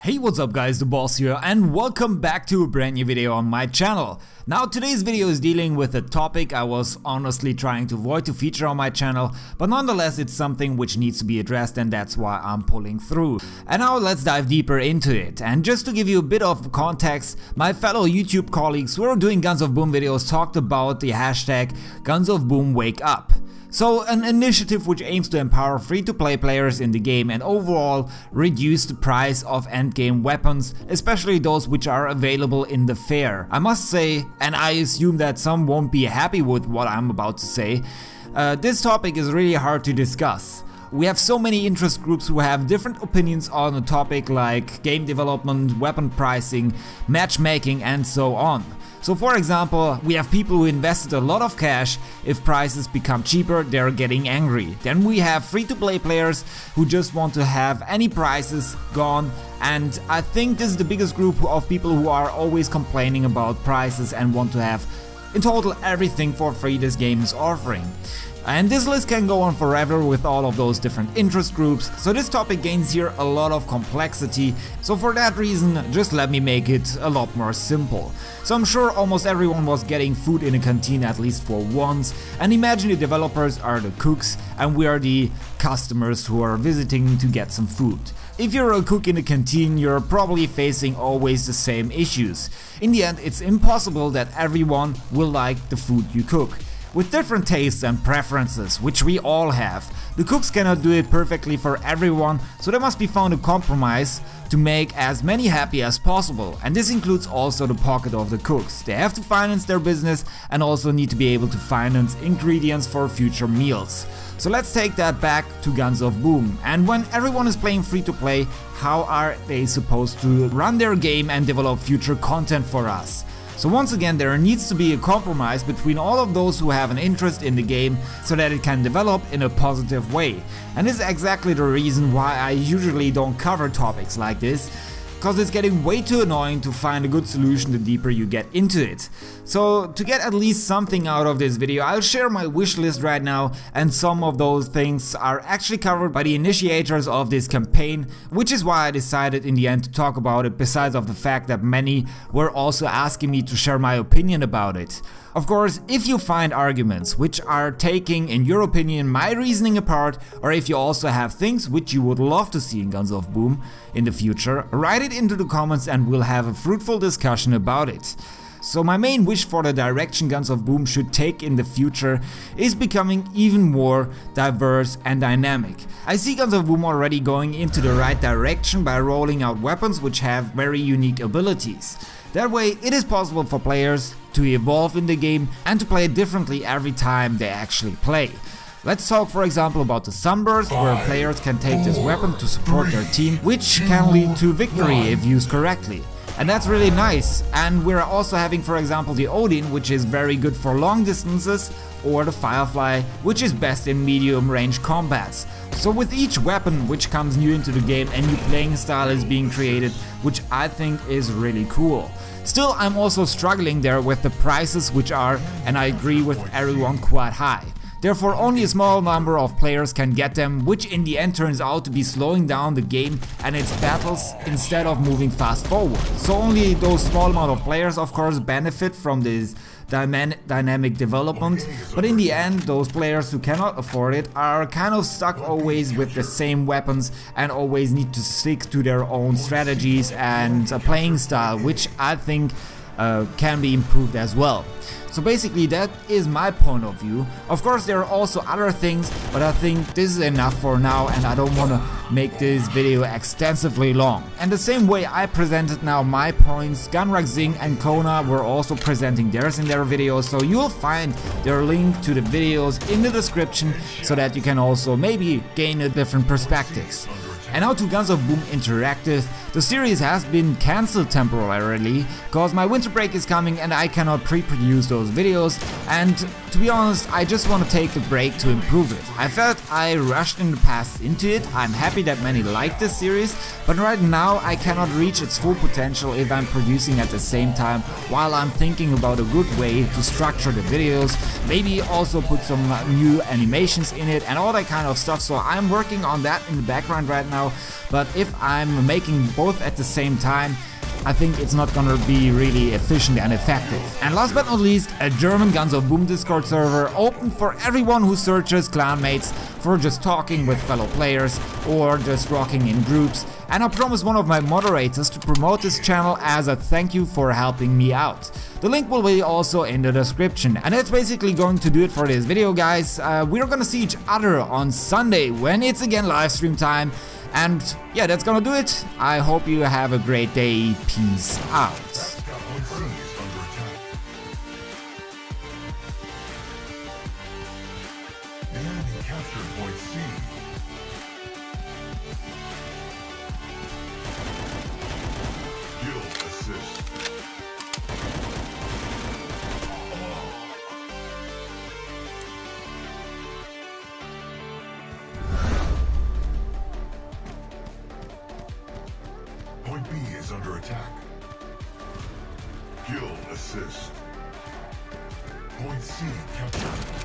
Hey, what's up guys, the boss here and welcome back to a brand new video on my channel. Now today's video is dealing with a topic I was honestly trying to avoid to feature on my channel, but nonetheless it's something which needs to be addressed and that's why I'm pulling through. And now let's dive deeper into it. And just to give you a bit of context, my fellow YouTube colleagues who are doing Guns of Boom videos talked about the hashtag Guns of Boom Wake Up. So an initiative which aims to empower free-to-play players in the game and overall reduce the price of endgame weapons, especially those which are available in the fair. I must say, and I assume that some won't be happy with what I'm about to say, this topic is really hard to discuss. We have so many interest groups who have different opinions on a topic like game development, weapon pricing, matchmaking and so on. So for example, we have people who invested a lot of cash. If prices become cheaper, they're getting angry. Then we have free-to-play players who just want to have any prices gone, and I think this is the biggest group of people who are always complaining about prices and want to have in total everything for free this game is offering. And this list can go on forever with all of those different interest groups, so this topic gains here a lot of complexity, so for that reason just let me make it a lot more simple. So I'm sure almost everyone was getting food in a canteen at least for once, and imagine the developers are the cooks and we are the customers who are visiting to get some food. If you're a cook in a canteen, you're probably facing always the same issues. In the end, it's impossible that everyone will like the food you cook. With different tastes and preferences, which we all have, the cooks cannot do it perfectly for everyone, so there must be found a compromise to make as many happy as possible, and this includes also the pocket of the cooks. They have to finance their business and also need to be able to finance ingredients for future meals. So let's take that back to Guns of Boom. And when everyone is playing free to play, how are they supposed to run their game and develop future content for us? So once again, there needs to be a compromise between all of those who have an interest in the game so that it can develop in a positive way. And this is exactly the reason why I usually don't cover topics like this, because it's getting way too annoying to find a good solution the deeper you get into it. So to get at least something out of this video, I'll share my wish list right now, and some of those things are actually covered by the initiators of this campaign, which is why I decided in the end to talk about it, besides of the fact that many were also asking me to share my opinion about it. Of course, if you find arguments which are taking, in your opinion, my reasoning apart, or if you also have things which you would love to see in Guns of Boom in the future, write it into the comments and we'll have a fruitful discussion about it. So my main wish for the direction Guns of Boom should take in the future is becoming even more diverse and dynamic. I see Guns of Boom already going into the right direction by rolling out weapons which have very unique abilities. That way it is possible for players to evolve in the game and to play it differently every time they actually play. Let's talk for example about the Sunburst, where players can take this weapon to support their team, which can lead to victory if used correctly. And that's really nice. And we're also having for example the Odin, which is very good for long distances, or the Firefly, which is best in medium range combats. So with each weapon which comes new into the game, a new playing style is being created, which I think is really cool. Still, I'm also struggling there with the prices, which are, and I agree with everyone, quite high. Therefore only a small number of players can get them, which in the end turns out to be slowing down the game and its battles instead of moving fast forward. So only those small amount of players of course benefit from this dynamic development, but in the end those players who cannot afford it are kind of stuck always with the same weapons and always need to stick to their own strategies and a playing style, which I think can be improved as well. So basically that is my point of view. Of course there are also other things, but I think this is enough for now and I don't want to make this video extensively long. And the same way I presented now my points, Gunrak Zing and Kona were also presenting theirs in their videos, so you'll find their link to the videos in the description so that you can also maybe gain a different perspectives. And now to Guns of Boom Interactive. The series has been cancelled temporarily cause my winter break is coming and I cannot pre-produce those videos, and to be honest I just want to take the break to improve it. I felt I rushed in the past into it. I'm happy that many like this series, but right now I cannot reach its full potential if I'm producing at the same time while I'm thinking about a good way to structure the videos, maybe also put some new animations in it and all that kind of stuff. So I'm working on that in the background right now, but if I'm making both at the same time, I think it's not gonna be really efficient and effective. And last but not least, a German Guns of Boom Discord server open for everyone who searches clanmates for just talking with fellow players or just rocking in groups. And I promise one of my moderators to promote this channel as a thank you for helping me out. The link will be also in the description. And that's basically going to do it for this video, guys. We're gonna see each other on Sunday when it's again live stream time. And yeah, that's gonna do it. I hope you have a great day. Peace out. Point B is under attack. Kill assist. Point C captured.